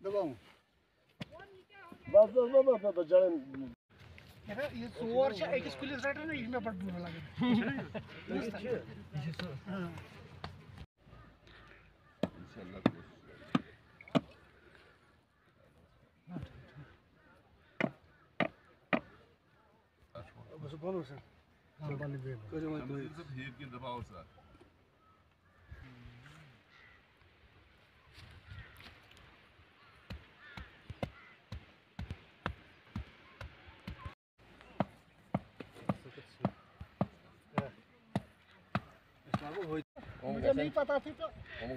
दबाऊं बस जड़ें ये सोर छ एक स्कूल राइटर ना इसमें बड़ बुरा लगे हां बस बोलो सर हां बाली बे करे मैं तो सब हेर के दबाओ सर मुझे नहीं पता थी तो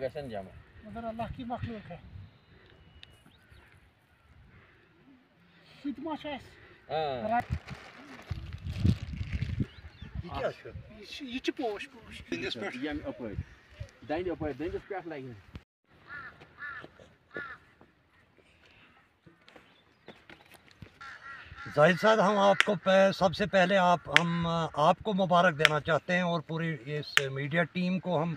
कैसे जामा मगर अल्लाह की मखलूक है Sütmaş es. Ha. Içi boş. Young upward. Then the upward, then just craft like it. Zahid साहब हम आपको सबसे पहले हम आपको मुबारक देना चाहते हैं और पूरी इस मीडिया टीम को हम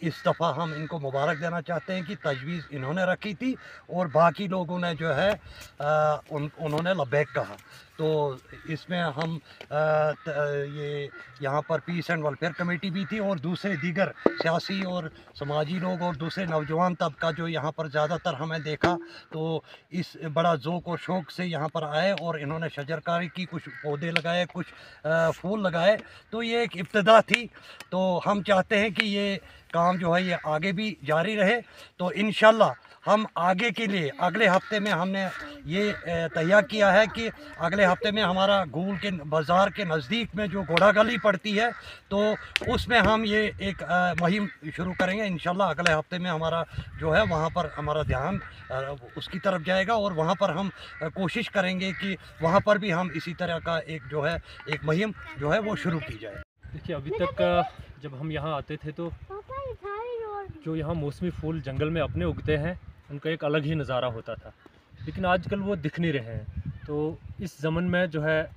इस दफ़ा हम इनको मुबारक देना चाहते हैं कि तजवीज़ इन्होंने रखी थी और बाकी लोगों ने जो है उन्होंने लबैक कहा। तो इसमें हम ये यहाँ पर पीस एंड वेलफेयर कमेटी भी थी और दूसरे दीगर सियासी और समाजी लोग और दूसरे नौजवान तबका जो यहाँ पर ज़्यादातर हमें देखा तो इस बड़ा ज़ौक़ और शौक़ से यहाँ पर आए और इन्होंने शजरकारी की, कुछ पौधे लगाए, कुछ फूल लगाए। तो ये एक इब्तिदा थी। तो हम चाहते हैं कि ये काम जो है ये आगे भी जारी रहे। तो इंशाल्लाह हम आगे के लिए अगले हफ्ते में हमने ये तैयार किया है कि अगले हफ्ते में हमारा गूल के बाज़ार के नज़दीक में जो घोड़ा गली पड़ती है तो उसमें हम ये एक मुहिम शुरू करेंगे। इंशाल्लाह अगले हफ्ते में हमारा जो है वहाँ पर हमारा ध्यान उसकी तरफ जाएगा और वहाँ पर हम कोशिश करेंगे कि वहाँ पर भी हम इसी तरह का एक जो है एक मुहिम जो है वो शुरू की जाए। देखिए अभी तक जब हम यहाँ आते थे तो जो यहाँ मौसमी फूल जंगल में अपने उगते हैं उनका एक अलग ही नज़ारा होता था, लेकिन आजकल वो दिख नहीं रहे हैं। तो इस ज़मन में जो है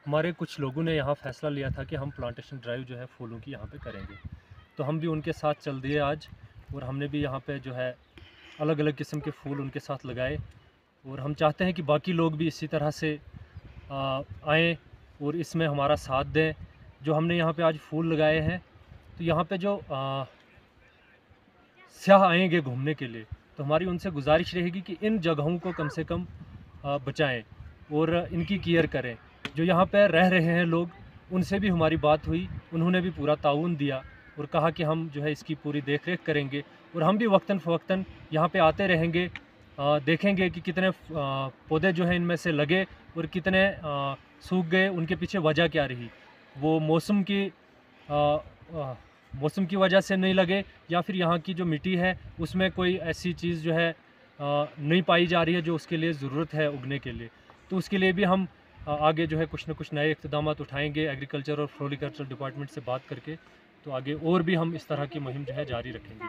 हमारे कुछ लोगों ने यहाँ फ़ैसला लिया था कि हम प्लांटेशन ड्राइव जो है फूलों की यहाँ पे करेंगे। तो हम भी उनके साथ चल दिए आज और हमने भी यहाँ पे जो है अलग अलग किस्म के फूल उनके साथ लगाए और हम चाहते हैं कि बाकी लोग भी इसी तरह से आएँ और इसमें हमारा साथ दें। जो हमने यहाँ पे आज फूल लगाए हैं तो यहाँ पे जो सयाह आएंगे घूमने के लिए तो हमारी उनसे गुजारिश रहेगी कि इन जगहों को कम से कम बचाएं और इनकी केयर करें। जो यहाँ पर रह रहे हैं लोग उनसे भी हमारी बात हुई, उन्होंने भी पूरा ताउन दिया और कहा कि हम जो है इसकी पूरी देख रेख करेंगे और हम भी वक्तन फ़वक्तन यहाँ पे आते रहेंगे, देखेंगे कि कितने पौधे जो हैं इनमें से लगे और कितने सूख गए, उनके पीछे वजह क्या रही। वो मौसम की वजह से नहीं लगे या फिर यहाँ की जो मिट्टी है उसमें कोई ऐसी चीज़ जो है नहीं पाई जा रही है जो उसके लिए ज़रूरत है उगने के लिए। तो उसके लिए भी हम आगे जो है कुछ न कुछ नए इक़्तिदाम उठाएंगे एग्रीकल्चर और फ्लोरिकल्चर डिपार्टमेंट से बात करके। तो आगे और भी हम इस तरह की मुहिम जो है जारी रखेंगे।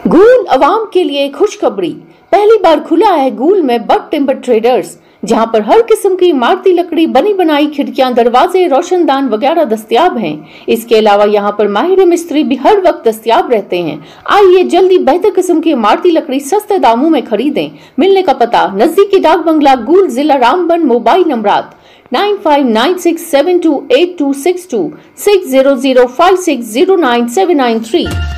गूल अवाम के लिए खुशखबरी, पहली बार खुला है गूल में बग टिम्बर ट्रेडर्स, जहां पर हर किस्म की इमारती लकड़ी, बनी बनाई खिड़कियां, दरवाजे, रोशनदान वगैरह दस्तयाब हैं। इसके अलावा यहां पर माहिर मिस्त्री भी हर वक्त दस्तयाब रहते हैं। आइए जल्दी बेहतर किस्म की इमारती लकड़ी सस्ते दामों में खरीदें। मिलने का पता नजदीकी डाक बंगला गूल, जिला रामबन। मोबाइल नंबरात 9596728262 60056097993।